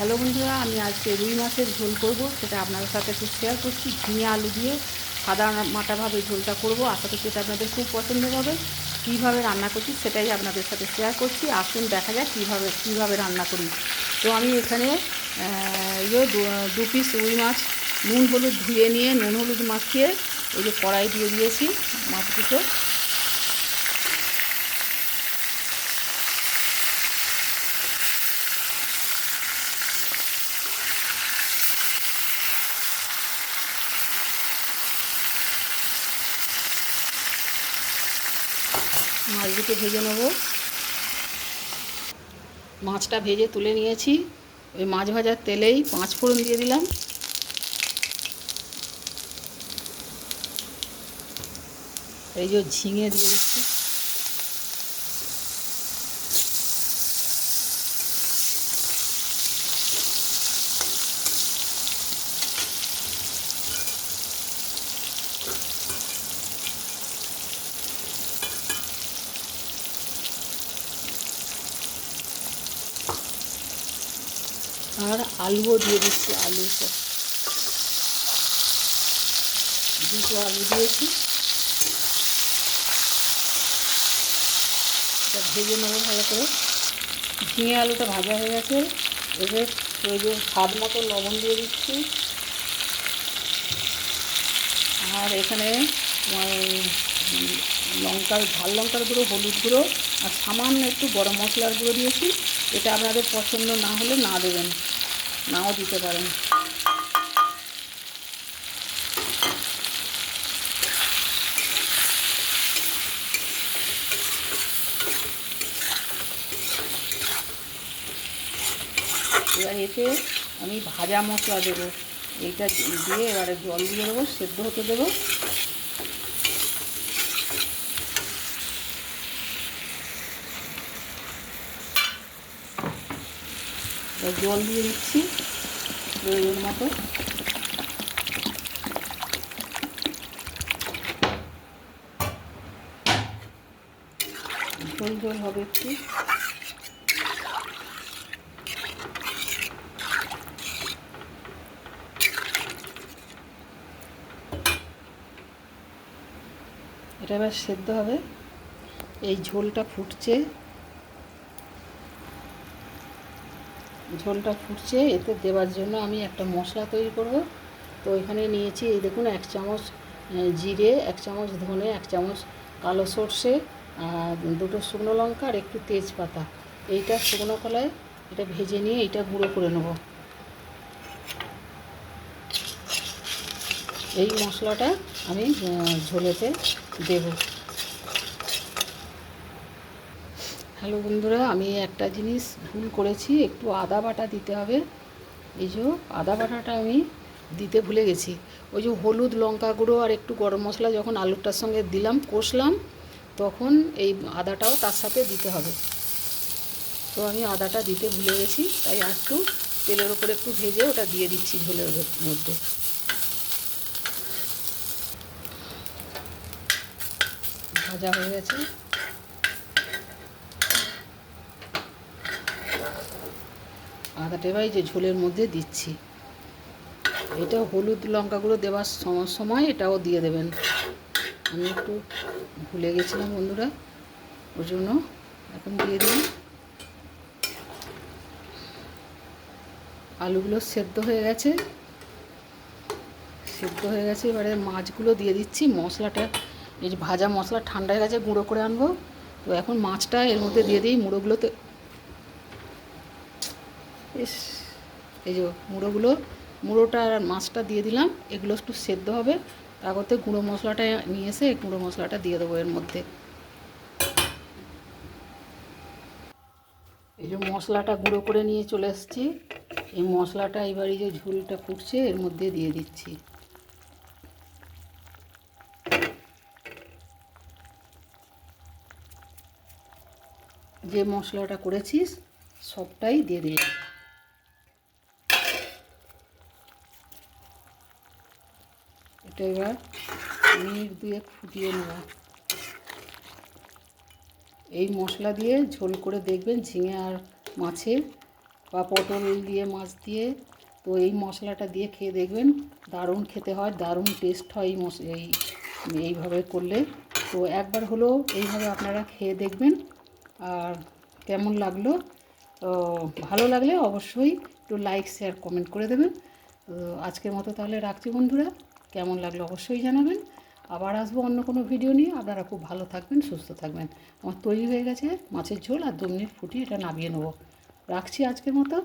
Hello বন্ধুরা, আমি আজকে রুই মাছের ঝোল করব, সেটা আপনাদের সাথে একটু শেয়ার করছি। ঝিঙে আলু দিয়ে সাদা মাটাভাবে ঝোলটা করব। আশা করছি এটা আপনাদের খুব পছন্দ হবে। কীভাবে রান্না করছি সেটাই আপনাদের সাথে শেয়ার করছি। আসুন দেখা যাক কীভাবে রান্না করি। তো আমি এখানে দু পিস রুই মাছ নুন হলুদ ধুয়ে নিয়ে নুন হলুদ মাখিয়ে এই যে কড়াই দিয়ে দিয়েছি মাছ দুটো। মাছ দুটো ভেজে নেব। মাছটা ভেজে তুলে নিয়েছি। ওই মাছ ভাজার তেলেই 5 ফোড়ন দিয়ে দিলাম। এই যে ঝিঙে দিয়ে দিচ্ছি। আর আলুও দিয়ে দিচ্ছি। দুটো আলু দিয়েছি। এটা ভেজে নেবো ভালো করে। ঝিঙে আলুটা ভাজা হয়ে গেছে। এবার ওই যে স্বাদ মতো লবণ দিয়ে দিচ্ছি। আর এখানে ঝাল লঙ্কার গুঁড়ো, হলুদ গুঁড়ো আর সামান্য একটু গরম মশলার গুঁড়ো দিয়েছি। এটা আপনাদের পছন্দ না হলে না দেবেন, নাও দিতে পারেন। এবার এতে আমি ভাজা মশলা দেবো। এইটা দিয়ে এবারে জল দিয়ে দেবো, সেদ্ধ হতে দেবো। এবার জল দিয়ে দিচ্ছি প্রয়োজন মতো। ঝোল ঝোল হবে একটু। এটা এবার সেদ্ধ হবে। এই ঝোলটা ফুটছে, এতে দেওয়ার জন্য আমি একটা মশলা তৈরি করব। তো এখানে নিয়েছি, এই দেখুন, 1 চামচ জিরে, 1 চামচ ধনে, 1 চামচ কালো সর্ষে, আর 2টো শুকনো লঙ্কা আর একটু তেজপাতা। এইটা শুকনো কলায় এটা ভেজে নিয়ে এইটা গুঁড়ো করে নেব। এই মশলাটা আমি ঝোলেতে দেব। হ্যালো বন্ধুরা, আমি একটা জিনিস ভুল করেছি, একটু আদা বাটা দিতে হবে। এই যে আদা বাটাটা আমি দিতে ভুলে গেছি। ওই যে হলুদ, লঙ্কা গুঁড়ো আর একটু গরম মশলা যখন আলুটার সঙ্গে দিলাম, কষলাম, তখন এই আদাটাও তার সাথে দিতে হবে। তো আমি আদাটা দিতে ভুলে গেছি, তাই একটু তেলের ওপরে একটু ভেজে ওটা দিয়ে দিচ্ছি ঝোলের মধ্যে। ভাজা হয়ে গেছে। আদাটা এবার যে ঝোলের মধ্যে দিচ্ছি। এটা হলুদ লঙ্কা গুঁড়ো দেওয়ার সময় এটাও দিয়ে দেবেন। আমি একটু ভুলে গেছিলাম বন্ধুরা, ওর জন্য এখন দিয়ে দিই। আলুগুলো সেদ্ধ হয়ে গেছে। এবারে মাছগুলো দিয়ে দিচ্ছি। মশলাটা, এই যে ভাজা মশলা ঠান্ডা হয়ে গেছে, গুঁড়ো করে আনবো। তো এখন মাছটা এর মধ্যে দিয়ে দিই। মুড়োগুলোতে এই যে মুড়োটা আর মাছটা দিয়ে দিলাম। এগুলো একটু সেদ্ধ হবে, তার করতে গুঁড়ো মশলাটা নিয়ে এসে গুঁড়ো মশলাটা দিয়ে দেবো এর মধ্যে। এই যে মশলাটা গুঁড়ো করে নিয়ে চলে এসেছি। এই মশলাটা এবার এই যে ঝোলটা ফুটছে এর মধ্যে দিয়ে দিচ্ছি। যে মশলাটা করেছিস সবটাই দিয়ে দিলাম। এটা এবার মিনিট 2 ফুটিয়ে নেব। এই মশলা দিয়ে ঝোল করে দেখবেন ঝিঙে আর মাছের বা পটল দিয়ে মাছ দিয়ে। তো এই মশলাটা দিয়ে খেয়ে দেখবেন, দারুণ খেতে হয়, দারুণ টেস্ট হয় এইভাবে করলে। তো একবার হলেও এইভাবে আপনারা খেয়ে দেখবেন। আর কেমন লাগলো, ভালো লাগলে অবশ্যই একটু লাইক শেয়ার কমেন্ট করে দেবেন। তো আজকের মতো তাহলে রাখছি বন্ধুরা, কেমন লাগলো অবশ্যই জানাবেন। আবার আসবো অন্য কোনো ভিডিও নিয়ে। আপনারা খুব ভালো থাকবেন, সুস্থ থাকবেন। আমার তৈরি হয়ে গেছে মাছের ঝোল, আর 2 মিনিট ফুটিয়ে এটা নামিয়ে নেবো। রাখছি আজকের মতো।